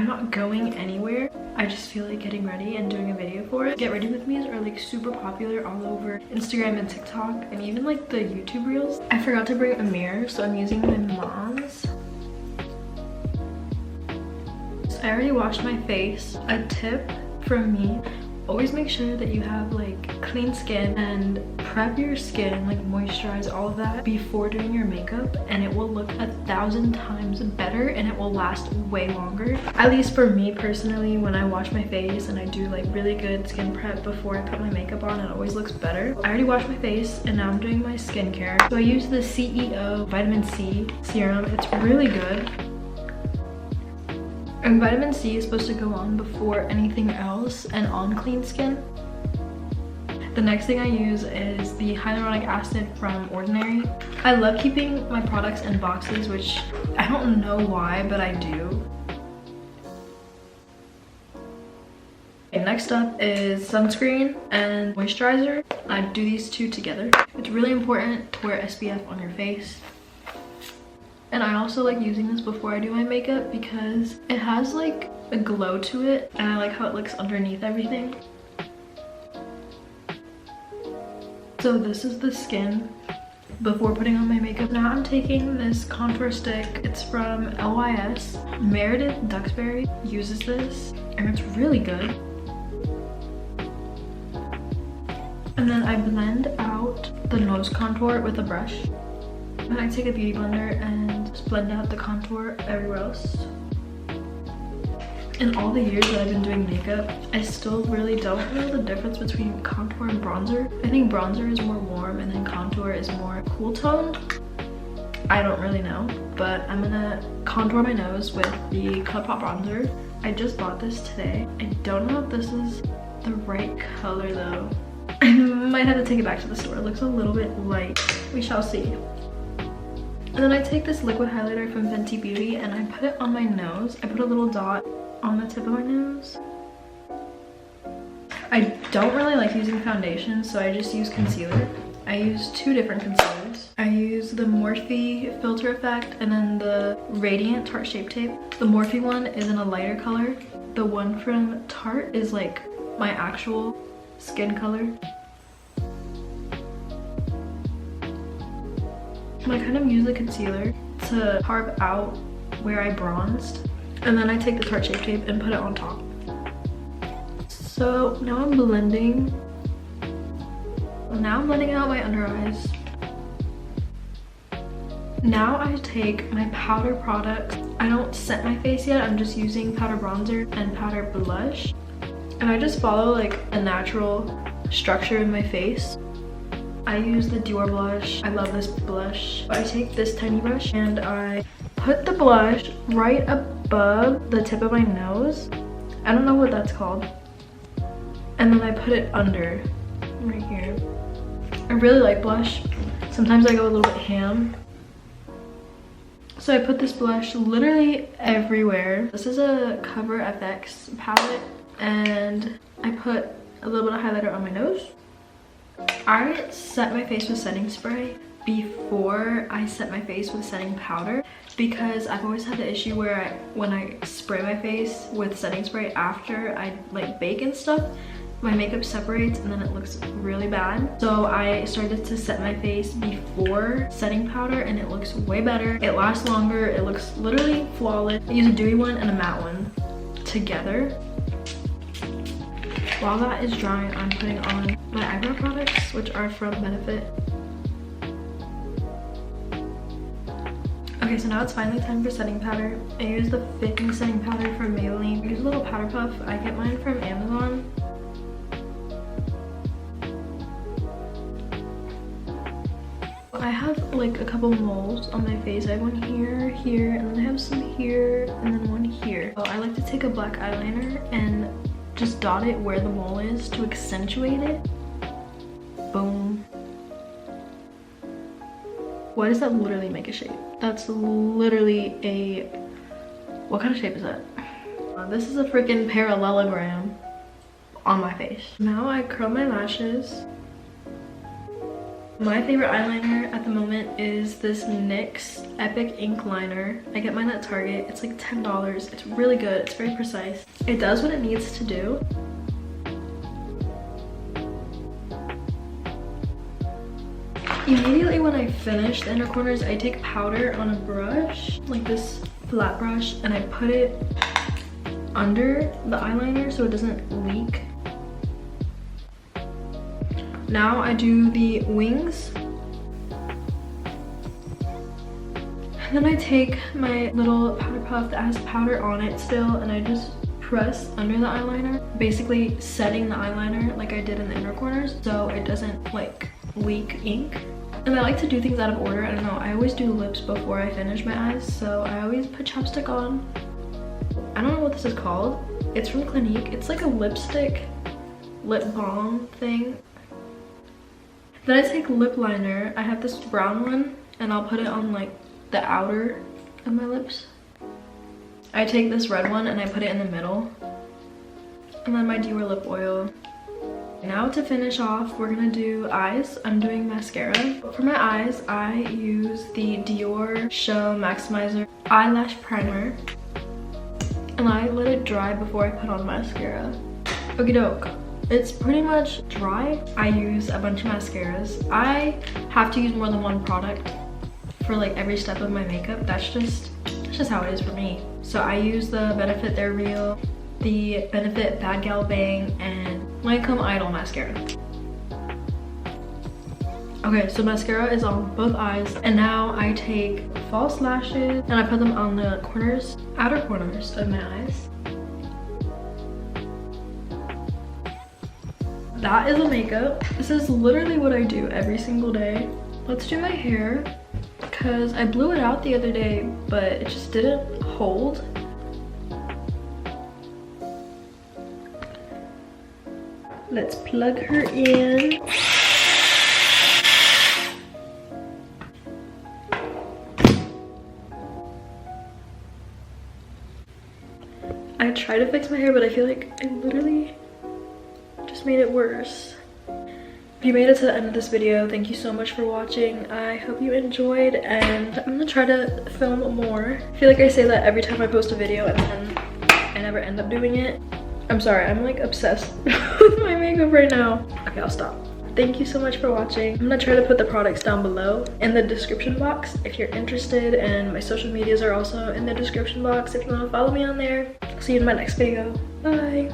I'm not going anywhere. I just feel like getting ready and doing a video for it. Get ready with me's are like super popular all over Instagram and TikTok and even like the YouTube reels. I forgot to bring a mirror, so I'm using my mom's. I already washed my face. A tip from me, always make sure that you have like clean skin and prep your skin, like moisturize all of that before doing your makeup, and it will look 1,000 times better and it will last way longer. At least for me personally, when I wash my face and I do like really good skin prep before I put my makeup on, it always looks better. I already washed my face and now I'm doing my skincare. So I use the C.E.O vitamin C serum. It's really good. And vitamin C is supposed to go on before anything else and on clean skin. The next thing I use is the hyaluronic acid from Ordinary. I love keeping my products in boxes, which I don't know why, but I do. Okay, next up is sunscreen and moisturizer. I do these two together. It's really important to wear SPF on your face. And I also like using this before I do my makeup because it has like a glow to it and I like how it looks underneath everything. So this is the skin before putting on my makeup. Now I'm taking this contour stick. It's from LYS. Meredith Duxbury uses this and it's really good. And then I blend out the nose contour with a brush. And I take a beauty blender and just blend out the contour everywhere else. In all the years that I've been doing makeup, I still really don't know the difference between contour and bronzer. I think bronzer is more warm and then contour is more cool toned. I don't really know, but I'm gonna contour my nose with the ColourPop bronzer. I just bought this today. I don't know if this is the right color though. I might have to take it back to the store. It looks a little bit light. We shall see. And then I take this liquid highlighter from Fenty Beauty and I put it on my nose. I put a little dot on the tip of my nose. I don't really like using foundation, so I just use concealer. I use two different concealers. I use the Morphe Filter Effect and then the Radiant Tarte Shape Tape. The Morphe one is in a lighter color. The one from Tarte is like my actual skin color. And I kind of use the concealer to carve out where I bronzed. And then I take the Tarte Shape Tape and put it on top. So now I'm blending. Now I'm blending out my under eyes. Now I take my powder products. I don't set my face yet. I'm just using powder bronzer and powder blush. And I just follow like a natural structure in my face. I use the Dior blush. I love this blush. I take this tiny brush and I put the blush right above the tip of my nose. I don't know what that's called. And then I put it under, right here. I really like blush. Sometimes I go a little bit ham. So I put this blush literally everywhere. This is a Cover FX palette and I put a little bit of highlighter on my nose. I set my face with setting spray before I set my face with setting powder because I've always had the issue where when I spray my face with setting spray after I like bake and stuff, my makeup separates and then it looks really bad. So I started to set my face before setting powder and it looks way better. It lasts longer. It looks literally flawless. I use a dewy one and a matte one together. While that is drying, I'm putting on my eyebrow products, which are from Benefit. Okay, so now it's finally time for setting powder. I use the Fit Me setting powder from Maybelline. I use a little powder puff. I get mine from Amazon. I have like a couple moles on my face. I have one here, here, and then I have some here, and then one here. So I like to take a black eyeliner and just dot it where the mole is to accentuate it. Boom. Why does that literally make a shape? That's literally a... What kind of shape is that? This is a freaking parallelogram on my face. Now I curl my lashes. My favorite eyeliner at the moment is this NYX Epic Ink Liner. I get mine at Target. It's like $10. It's really good. It's very precise. It does what it needs to do. Immediately when I finish the inner corners, I take powder on a brush, like this flat brush, and I put it under the eyeliner so it doesn't leak. Now I do the wings. And then I take my little powder puff that has powder on it still, and I just press under the eyeliner, basically setting the eyeliner like I did in the inner corners so it doesn't like leak ink. And I like to do things out of order. I don't know, I always do lips before I finish my eyes, so I always put chapstick on. I don't know what this is called. It's from Clinique. It's like a lipstick lip balm thing. Then I take lip liner. I have this brown one and I'll put it on like the outer of my lips. I take this red one and I put it in the middle. And then my Dior lip oil. Now to finish off, we're gonna do eyes. I'm doing mascara. For my eyes, I use the Dior Show Maximizer Eyelash Primer. And I let it dry before I put on mascara. Okie doke. It's pretty much dry. I use a bunch of mascaras. I have to use more than one product for like every step of my makeup. That's just how it is for me. So I use the Benefit They're Real, the Benefit Bad Gal Bang, and Lancôme Idole mascara. Okay, so mascara is on both eyes, and now I take false lashes and I put them on the corners, outer corners of my eyes. That is a makeup. This is literally what I do every single day. Let's do my hair, because I blew it out the other day, but it just didn't hold. Let's plug her in. I try to fix my hair, but I feel like I literally just made it worse. If you made it to the end of this video, thank you so much for watching. I hope you enjoyed, and I'm gonna try to film more. I feel like I say that every time I post a video and then I never end up doing it. I'm sorry, I'm like obsessed with my makeup right now. Okay, I'll stop. Thank you so much for watching. I'm gonna try to put the products down below in the description box if you're interested, and my social medias are also in the description box if you want to follow me on there. See you in my next video. Bye.